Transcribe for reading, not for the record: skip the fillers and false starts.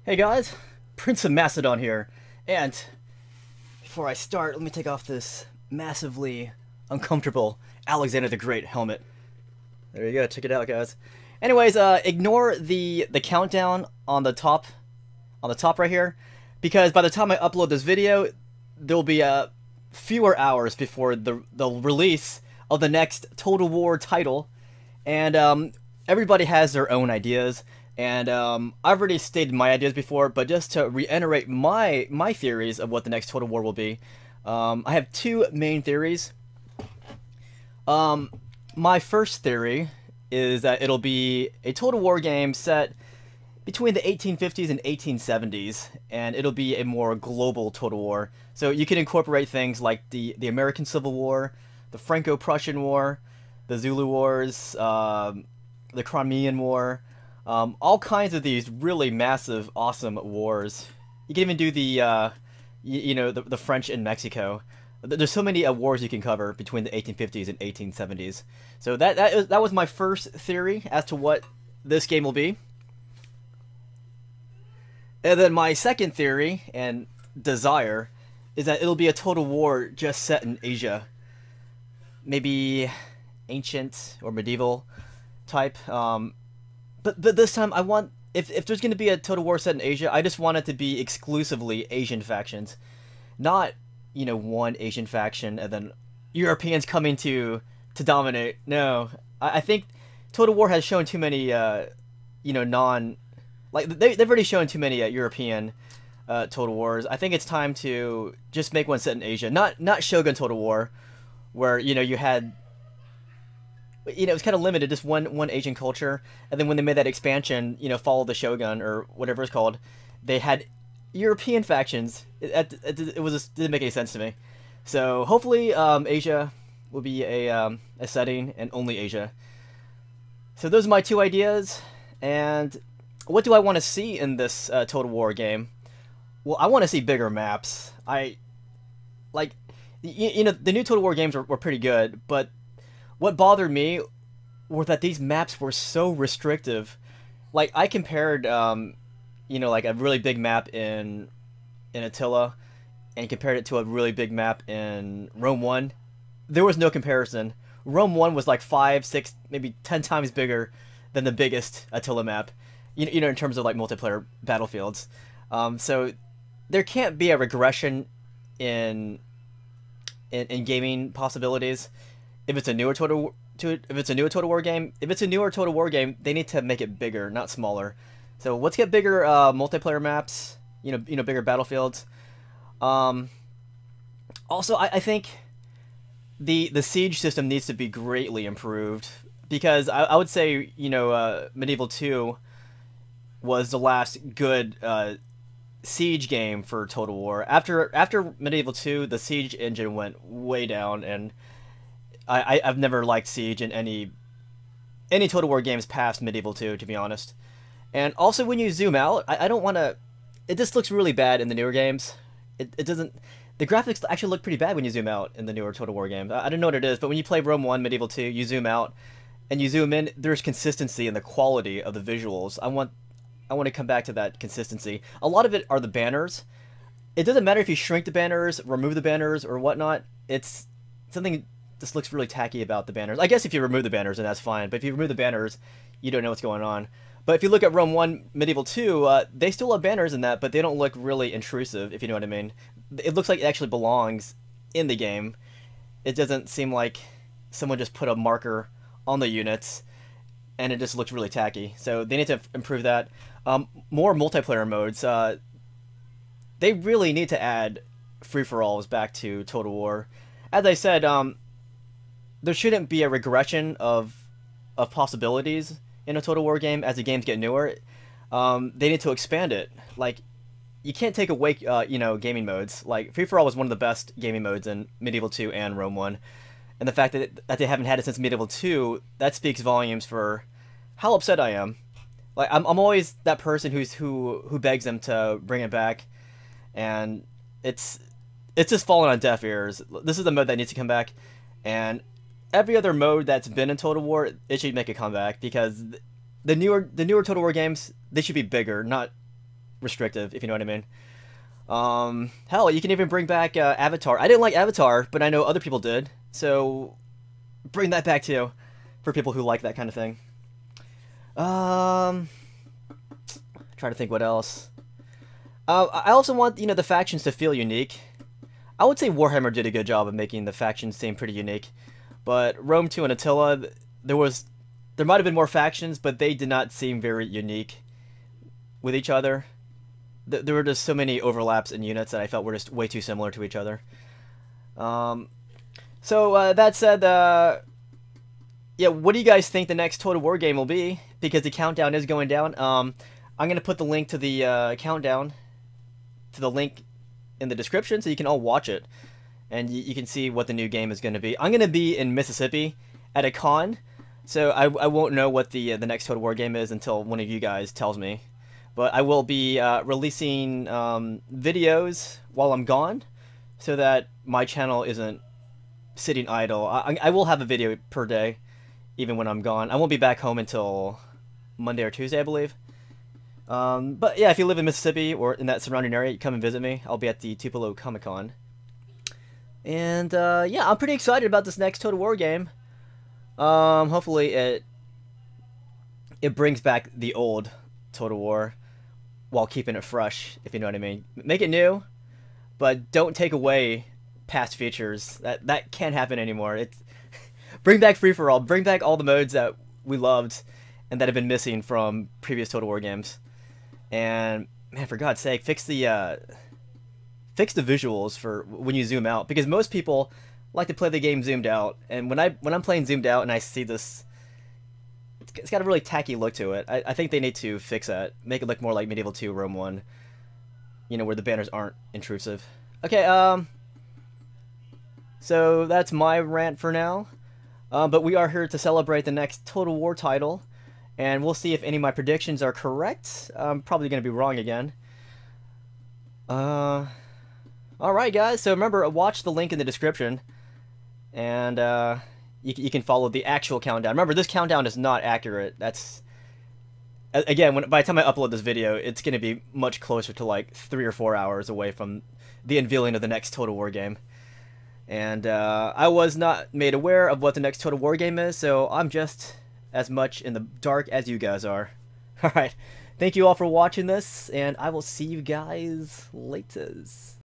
Hey guys, Prince of Macedon here, and before I start, let me take off this massively uncomfortable Alexander the Great helmet. There you go, check it out, guys. Anyways, ignore the countdown on the top right here, because by the time I upload this video, there'll be fewer hours before the release of the next Total War title, and everybody has their own ideas. And I've already stated my ideas before, but just to reiterate my theories of what the next Total War will be, I have two main theories. My first theory is that it'll be a Total War game set between the 1850s and 1870s, and it'll be a more global Total War. So you can incorporate things like the American Civil War, the Franco-Prussian War, the Zulu Wars, the Crimean War, all kinds of these really massive, awesome wars. You can even do the, the French in Mexico. There's so many wars you can cover between the 1850s and 1870s. So that was my first theory as to what this game will be. And then my second theory and desire is that it'll be a Total War just set in Asia. Maybe ancient or medieval type. But this time I want, if there's going to be a Total War set in Asia, I just want it to be exclusively Asian factions. Not, one Asian faction and then Europeans coming to dominate. No, I think Total War has shown too many, they've already shown too many European Total Wars. I think it's time to just make one set in Asia. Not Shogun Total War, where, you had... it was kind of limited, just one Asian culture, and then when they made that expansion, Follow the Shogun, or whatever it's called, they had European factions. It didn't make any sense to me. So hopefully Asia will be a setting, and only Asia. So those are my two ideas, and what do I want to see in this Total War game? Well, I want to see bigger maps. The new Total War games were pretty good, but what bothered me were that these maps were so restrictive. Like, I compared, a really big map in Attila, and compared it to a really big map in Rome 1. There was no comparison. Rome 1 was like 5, 6, maybe 10 times bigger than the biggest Attila map, in terms of, multiplayer battlefields. So there can't be a regression in gaming possibilities. If it's a newer Total War game, they need to make it bigger, not smaller. So let's get bigger multiplayer maps, bigger battlefields. Also, I think the siege system needs to be greatly improved, because I would say Medieval 2 was the last good siege game for Total War. After Medieval 2, the siege engine went way down, and I've never liked Siege in any Total War games past Medieval 2, to be honest. And also, when you zoom out, I don't want to... It just looks really bad in the newer games. It doesn't... The graphics actually look pretty bad when you zoom out in the newer Total War games. I don't know what it is, but when you play Rome 1, Medieval 2, you zoom out, and you zoom in, there's consistency in the quality of the visuals. I want to come back to that consistency. A lot of it are the banners. It doesn't matter if you shrink the banners, remove the banners, or whatnot. It's something... This looks really tacky about the banners. I guess if you remove the banners, then that's fine. But if you remove the banners, you don't know what's going on. But if you look at Rome 1, Medieval 2, they still have banners in that, but they don't look really intrusive, if you know what I mean. It looks like it actually belongs in the game. It doesn't seem like someone just put a marker on the units, and it just looks really tacky. So they need to improve that. More multiplayer modes. They really need to add free-for-alls back to Total War. As I said, there shouldn't be a regression of possibilities in a Total War game as the games get newer. They need to expand it. Like, you can't take away, gaming modes. Like, Free-for-All was one of the best gaming modes in Medieval 2 and Rome 1. And the fact that they haven't had it since Medieval 2, that speaks volumes for how upset I am. Like, I'm always that person who begs them to bring it back, and it's just fallen on deaf ears. This is the mode that needs to come back, and every other mode that's been in Total War, it should make a comeback, because the newer Total War games, they should be bigger, not restrictive, if you know what I mean. Hell, you can even bring back Avatar. I didn't like Avatar, but I know other people did. So bring that back too, for people who like that kind of thing. Trying to think what else. I also want, you know, the factions to feel unique. I would say Warhammer did a good job of making the factions seem pretty unique. But Rome 2 and Attila, there might have been more factions, but they did not seem very unique with each other. There were just so many overlaps in units that I felt were just way too similar to each other. So that said, yeah, what do you guys think the next Total War game will be? Because the countdown is going down. I'm going to put the link to the countdown, to the link in the description, so you can all watch it. And you can see what the new game is going to be. I'm going to be in Mississippi at a con, so I won't know what the next Total War game is until one of you guys tells me. But I will be releasing videos while I'm gone, so that my channel isn't sitting idle. I will have a video per day, even when I'm gone. I won't be back home until Monday or Tuesday, I believe. But yeah, if you live in Mississippi or in that surrounding area, come and visit me. I'll be at the Tupelo Comic Con. And yeah, I'm pretty excited about this next Total War game. Hopefully it brings back the old Total War while keeping it fresh, if you know what I mean. Make it new, but don't take away past features. That can't happen anymore. It's bring back free for all. Bring back all the modes that we loved and that have been missing from previous Total War games. And man, for God's sake, fix the visuals for when you zoom out, because most people like to play the game zoomed out. And when I'm playing zoomed out and I see this, it's got a really tacky look to it. I think they need to fix that, make it look more like Medieval 2 Rome 1. You know, where the banners aren't intrusive. Okay, so that's my rant for now. But we are here to celebrate the next Total War title, and we'll see if any of my predictions are correct. I'm probably going to be wrong again. Alright guys, so remember, watch the link in the description, and you can follow the actual countdown. Remember, this countdown is not accurate. That's, again, by the time I upload this video, it's going to be much closer to like 3 or 4 hours away from the unveiling of the next Total War game. And I was not made aware of what the next Total War game is, so I'm just as much in the dark as you guys are. Alright, thank you all for watching this, and I will see you guys laters.